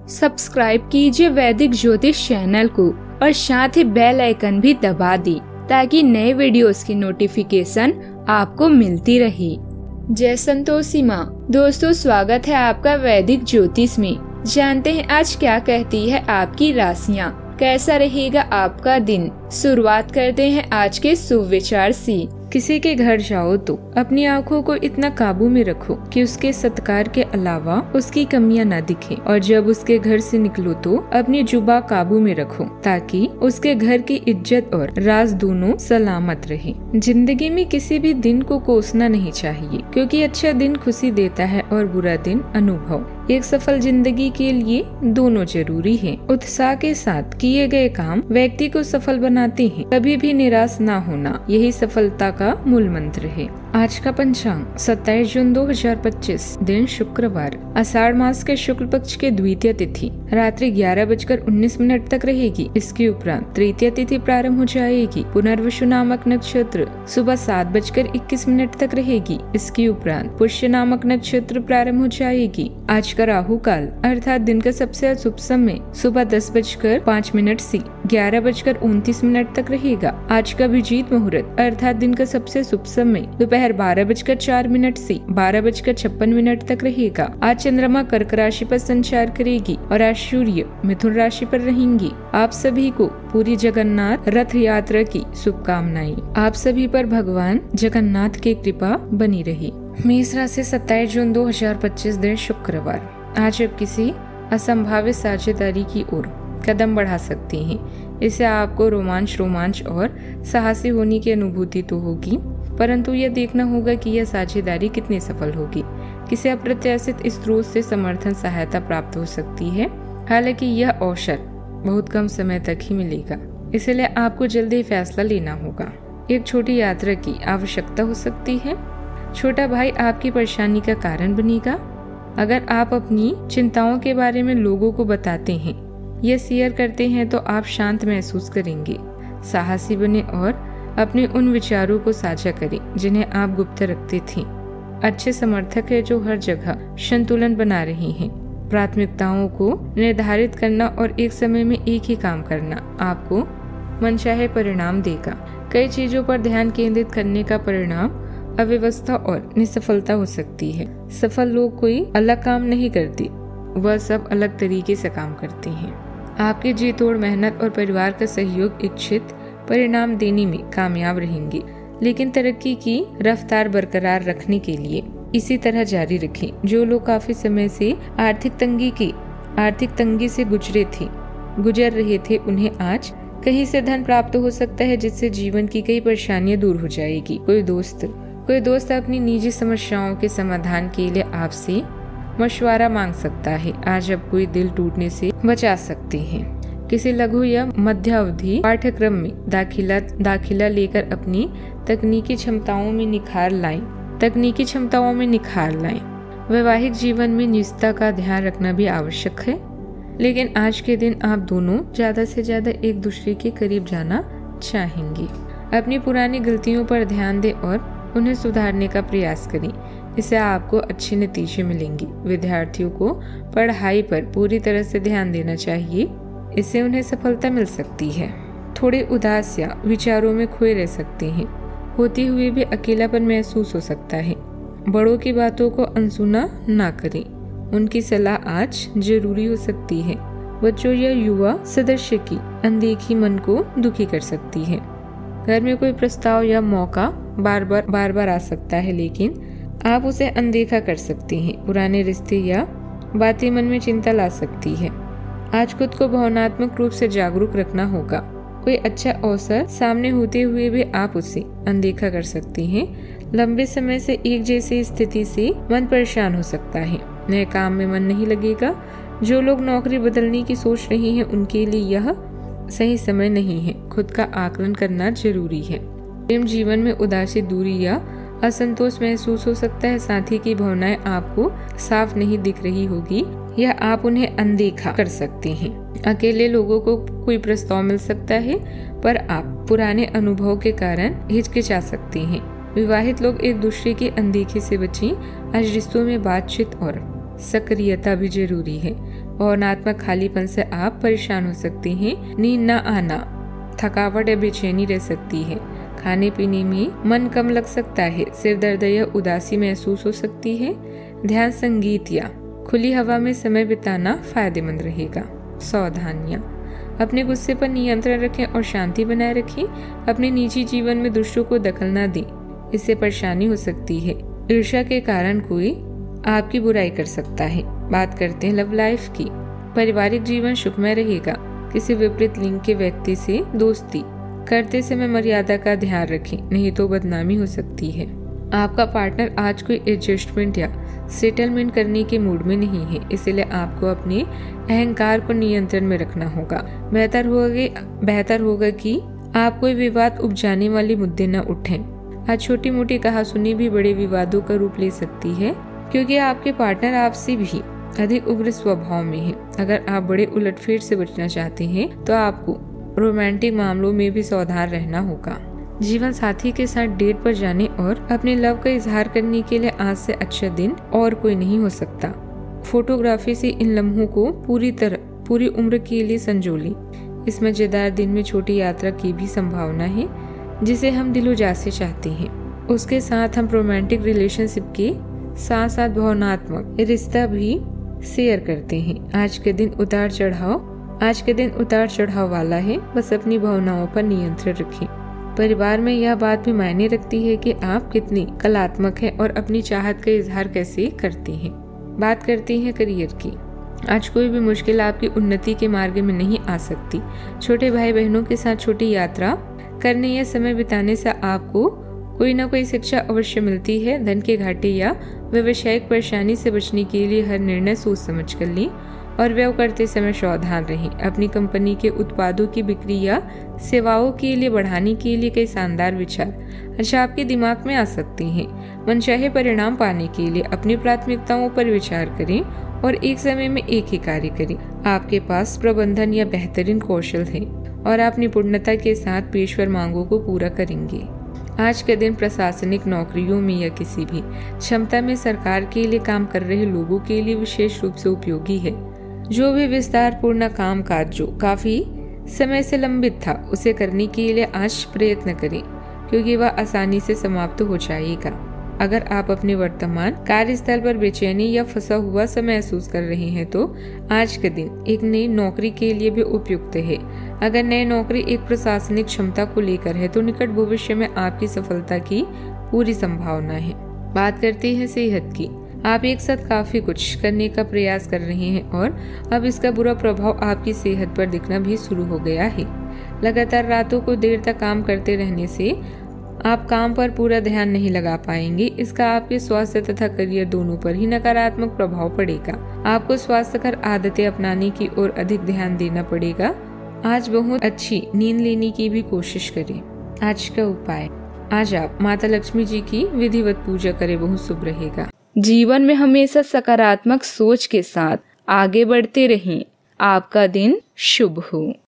Subscribe कीजिए वैदिक ज्योतिष चैनल को और साथ ही बेल आइकन भी दबा दी ताकि नए वीडियोस की नोटिफिकेशन आपको मिलती रहे। जय संतोषी माँ। दोस्तों, स्वागत है आपका वैदिक ज्योतिष में। जानते हैं आज क्या कहती है आपकी राशियाँ, कैसा रहेगा आपका दिन। शुरुआत करते हैं आज के शुभ विचार से। किसी के घर जाओ तो अपनी आंखों को इतना काबू में रखो कि उसके सत्कार के अलावा उसकी कमियां न दिखे, और जब उसके घर से निकलो तो अपनी जुबान काबू में रखो ताकि उसके घर की इज्जत और राज दोनों सलामत रहे। जिंदगी में किसी भी दिन को कोसना नहीं चाहिए, क्योंकि अच्छा दिन खुशी देता है और बुरा दिन अनुभव। एक सफल जिंदगी के लिए दोनों जरूरी है। उत्साह के साथ किए गए काम व्यक्ति को सफल बनाते हैं। कभी भी निराश ना होना, यही सफलता का मूल मंत्र है। आज का पंचांग 27 जून 2025, दिन शुक्रवार, आषाढ़ मास के शुक्ल पक्ष के द्वितीय तिथि रात्रि 11:19 तक रहेगी। इसके उपरांत तृतीय तिथि प्रारंभ हो जाएगी। पुनर्वसु नामक नक्षत्र सुबह 7:21 तक रहेगी। इसके उपरांत पुष्य नामक नक्षत्र प्रारंभ हो जाएगी। आज का राहु काल अर्थात दिन का सबसे अशुभ समय सुबह 10:05 से 11:29 तक रहेगा। आज का अभिजीत मुहूर्त अर्थात दिन का सबसे शुभ समय दोपहर 12:04 से 12:56 तक रहेगा। आज चंद्रमा कर्क राशि पर संचार करेगी और आज सूर्य मिथुन राशि पर रहेंगी। आप सभी को पूरी जगन्नाथ रथ यात्रा की शुभकामनाएं। आप सभी पर भगवान जगन्नाथ की कृपा बनी रही। मेष राशि 27 जून 2025, दिन शुक्रवार। आज आप किसी असंभावित साझेदारी की ओर कदम बढ़ा सकते हैं। इससे आपको रोमांच और साहसी होने की अनुभूति तो होगी, परंतु यह देखना होगा कि यह साझेदारी कितनी सफल होगी। किसी अप्रत्याशित स्रोत से समर्थन सहायता प्राप्त हो सकती है। हालांकि यह अवसर बहुत कम समय तक ही मिलेगा, इसलिए आपको जल्दी फैसला लेना होगा। एक छोटी यात्रा की आवश्यकता हो सकती है। छोटा भाई आपकी परेशानी का कारण बनेगा। अगर आप अपनी चिंताओं के बारे में लोगों को बताते हैं या शेयर करते हैं तो आप शांत महसूस करेंगे। साहसी बने और अपने उन विचारों को साझा करें जिन्हें आप गुप्त रखते थे। अच्छे समर्थक है जो हर जगह संतुलन बना रहे हैं। प्राथमिकताओं को निर्धारित करना और एक समय में एक ही काम करना आपको मनचाहे परिणाम देगा। कई चीजों पर ध्यान केंद्रित करने का परिणाम अव्यवस्था और निसफलता हो सकती है। सफल लोग कोई अलग काम नहीं करते, वह सब अलग तरीके से काम करते हैं। आपकी जी तोड़ मेहनत और परिवार का सहयोग इच्छित परिणाम देने में कामयाब रहेंगे, लेकिन तरक्की की रफ्तार बरकरार रखने के लिए इसी तरह जारी रखें। जो लोग काफी समय से आर्थिक तंगी से गुजर रहे थे, उन्हें आज कहीं से धन प्राप्त हो सकता है, जिससे जीवन की कई परेशानियां दूर हो जाएगी। कोई दोस्त अपनी निजी समस्याओं के समाधान के लिए आपसे मशवरा मांग सकता है। आज आप कोई दिल टूटने से बचा सकते हैं। किसी लघु या मध्यावधि पाठ्यक्रम में दाखिला लेकर अपनी तकनीकी क्षमताओं में निखार लाएं। वैवाहिक जीवन में निजता का ध्यान रखना भी आवश्यक है, लेकिन आज के दिन आप दोनों ज्यादा से ज्यादा एक दूसरे के करीब जाना चाहेंगे। अपनी पुरानी गलतियों पर ध्यान दें और उन्हें सुधारने का प्रयास करें। इससे आपको अच्छे नतीजे मिलेंगे। विद्यार्थियों को पढ़ाई पर पूरी तरह से ध्यान देना चाहिए, इससे उन्हें सफलता मिल सकती है। थोड़े उदास या विचारों में खोए रह सकते हैं। होते हुए भी अकेलापन महसूस हो सकता है। बड़ों की बातों को अनसुना ना करें, उनकी सलाह आज जरूरी हो सकती है। बच्चों या युवा सदस्य की अनदेखी मन को दुखी कर सकती है। घर में कोई प्रस्ताव या मौका बार बार आ सकता है, लेकिन आप उसे अनदेखा कर सकते हैं। पुराने रिश्ते या बातें मन में चिंता ला सकती है। आज खुद को भावनात्मक रूप से जागरूक रखना होगा। कोई अच्छा अवसर सामने होते हुए भी आप उसे अनदेखा कर सकते हैं। लंबे समय से एक जैसी स्थिति से मन परेशान हो सकता है। नए काम में मन नहीं लगेगा। जो लोग नौकरी बदलने की सोच रहे हैं, उनके लिए यह सही समय नहीं है। खुद का आकलन करना जरूरी है। प्रेम जीवन में उदासी, दूरी या असंतोष महसूस हो सकता है। साथी की भावनाएं आपको साफ नहीं दिख रही होगी या आप उन्हें अनदेखा कर सकते हैं। अकेले लोगों को कोई प्रस्ताव मिल सकता है, पर आप पुराने अनुभव के कारण हिचकिचा सकते हैं। विवाहित लोग एक दूसरे की अनदेखी से बचें। आज रिश्तों में बातचीत और सक्रियता भी जरूरी है। भावनात्मक खालीपन से आप परेशान हो सकते हैं। नींद न आना, थकावट या बेचैनी रह सकती है। खाने पीने में मन कम लग सकता है। सिर दर्द या उदासी महसूस हो सकती है। ध्यान, संगीत या खुली हवा में समय बिताना फायदेमंद रहेगा। सावधानियां, अपने गुस्से पर नियंत्रण रखें और शांति बनाए रखें। अपने निजी जीवन में दूसरों को दखल न दें, इससे परेशानी हो सकती है। ईर्ष्या के कारण कोई आपकी बुराई कर सकता है। बात करते हैं लव लाइफ की। पारिवारिक जीवन सुखमय रहेगा। किसी विपरीत लिंग के व्यक्ति से दोस्ती करते समय मर्यादा का ध्यान रखें, नहीं तो बदनामी हो सकती है। आपका पार्टनर आज कोई एडजस्टमेंट या सेटलमेंट करने के मूड में नहीं है, इसलिए आपको अपने अहंकार को नियंत्रण में रखना होगा। बेहतर होगा कि आप कोई विवाद उपजाने वाले मुद्दे न उठाएं। आज छोटी मोटी कहासुनी भी बड़े विवादों का रूप ले सकती है, क्योंकि आपके पार्टनर आपसे भी अधिक उग्र स्वभाव में है। अगर आप बड़े उलटफेर से बचना चाहते हैं तो आपको रोमांटिक मामलों में भी सावधान रहना होगा। जीवन साथी के साथ डेट पर जाने और अपने लव का इजहार करने के लिए आज से अच्छा दिन और कोई नहीं हो सकता। फोटोग्राफी से इन लम्हों को पूरी उम्र के लिए संजोली। इस मजेदार दिन में छोटी यात्रा की भी संभावना है, जिसे हम दिलो-जान से चाहते हैं। उसके साथ हम रोमांटिक रिलेशनशिप के साथ साथ भावनात्मक रिश्ता भी शेयर करते हैं। आज के दिन उतार चढ़ाव वाला है, बस अपनी भावनाओं पर नियंत्रण रखें। परिवार में यह बात भी मायने रखती है कि आप कितनी कलात्मक हैं और अपनी चाहत का इजहार कैसे करते हैं। बात करते हैं करियर की। आज कोई भी मुश्किल आपकी उन्नति के मार्ग में नहीं आ सकती। छोटे भाई बहनों के साथ छोटी यात्रा करने या समय बिताने से आपको कोई न कोई शिक्षा अवश्य मिलती है। धन के घाटे या व्यावसायिक परेशानी से बचने के लिए हर निर्णय सोच समझ कर लें और व्यय करते समय सावधान रहें। अपनी कंपनी के उत्पादों की बिक्री या सेवाओं के लिए बढ़ाने के लिए कई शानदार विचार अच्छा आपके दिमाग में आ सकते हैं। मनचाहे परिणाम पाने के लिए अपनी प्राथमिकताओं पर विचार करें और एक समय में एक ही कार्य करें। आपके पास प्रबंधन या बेहतरीन कौशल है और आप निपुणता के साथ पेशेवर मांगों को पूरा करेंगे। आज के दिन प्रशासनिक नौकरियों में या किसी भी क्षमता में सरकार के लिए काम कर रहे लोगों के लिए विशेष रूप से उपयोगी है। जो भी विस्तारपूर्ण काम काज जो काफी समय से लंबित था, उसे करने के लिए आज प्रयत्न करें, क्योंकि वह आसानी से समाप्त हो जाएगा। अगर आप अपने वर्तमान कार्यस्थल पर बेचैनी या फंसा हुआ सा महसूस कर रहे हैं तो आज के दिन एक नई नौकरी के लिए भी उपयुक्त है। अगर नई नौकरी एक प्रशासनिक क्षमता को लेकर है तो निकट भविष्य में आपकी सफलता की पूरी संभावना है। बात करते हैं सेहत की। आप एक साथ काफी कुछ करने का प्रयास कर रहे हैं और अब इसका बुरा प्रभाव आपकी सेहत पर दिखना भी शुरू हो गया है। लगातार रातों को देर तक काम करते रहने से आप काम पर पूरा ध्यान नहीं लगा पाएंगे। इसका आपके स्वास्थ्य तथा करियर दोनों पर ही नकारात्मक प्रभाव पड़ेगा। आपको स्वास्थ्यकर आदतें अपनाने की ओर अधिक ध्यान देना पड़ेगा। आज बहुत अच्छी नींद लेने की भी कोशिश करें। आज का उपाय, आज आप माता लक्ष्मी जी की विधिवत पूजा करें, बहुत शुभ रहेगा। जीवन में हमेशा सकारात्मक सोच के साथ आगे बढ़ते रहें। आपका दिन शुभ हो।